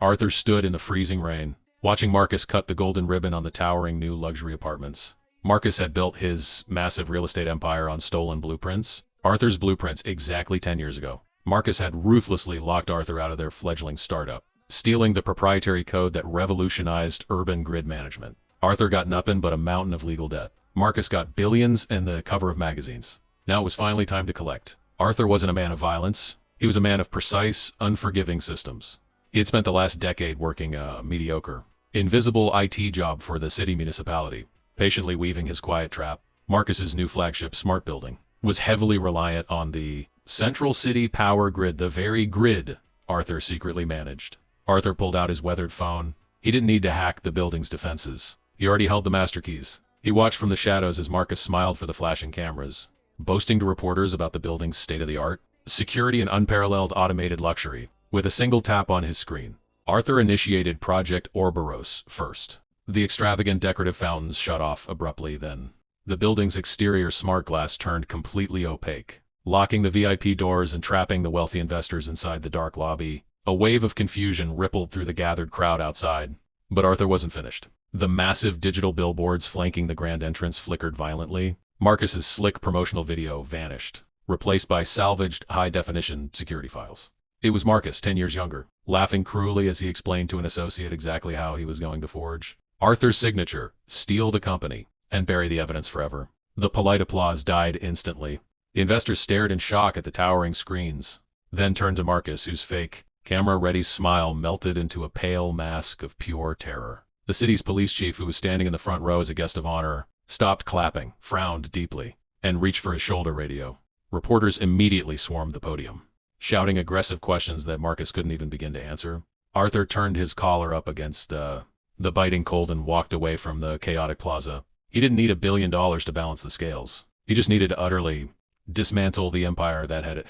Arthur stood in the freezing rain, watching Marcus cut the golden ribbon on the towering new luxury apartments. Marcus had built his massive real estate empire on stolen blueprints. Arthur's blueprints exactly 10 years ago. Marcus had ruthlessly locked Arthur out of their fledgling startup, stealing the proprietary code that revolutionized urban grid management. Arthur got nothing but a mountain of legal debt. Marcus got billions and the cover of magazines. Now it was finally time to collect. Arthur wasn't a man of violence. He was a man of precise, unforgiving systems. He had spent the last decade working a mediocre, invisible IT job for the city municipality, patiently weaving his quiet trap. Marcus's new flagship smart building was heavily reliant on the central city power grid, the very grid Arthur secretly managed. Arthur pulled out his weathered phone. He didn't need to hack the building's defenses. He already held the master keys. He watched from the shadows as Marcus smiled for the flashing cameras, boasting to reporters about the building's state-of-the-art security and unparalleled automated luxury. With a single tap on his screen, Arthur initiated Project Ouroboros first. The extravagant decorative fountains shut off abruptly then. The building's exterior smart glass turned completely opaque, locking the VIP doors and trapping the wealthy investors inside the dark lobby. A wave of confusion rippled through the gathered crowd outside. But Arthur wasn't finished. The massive digital billboards flanking the grand entrance flickered violently. Marcus's slick promotional video vanished, replaced by salvaged high-definition security files. It was Marcus, 10 years younger, laughing cruelly as he explained to an associate exactly how he was going to forge Arthur's signature, steal the company, and bury the evidence forever. The polite applause died instantly. The investors stared in shock at the towering screens, then turned to Marcus, whose fake, camera-ready smile melted into a pale mask of pure terror. The city's police chief, who was standing in the front row as a guest of honor, stopped clapping, frowned deeply, and reached for his shoulder radio. Reporters immediately swarmed the podium, shouting aggressive questions that Marcus couldn't even begin to answer. Arthur turned his collar up against the biting cold and walked away from the chaotic plaza. He didn't need $1 billion to balance the scales. He just needed to utterly dismantle the empire that had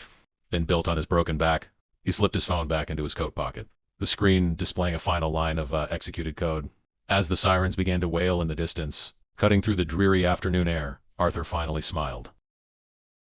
been built on his broken back. He slipped his phone back into his coat pocket, the screen displaying a final line of executed code. As the sirens began to wail in the distance, cutting through the dreary afternoon air, Arthur finally smiled.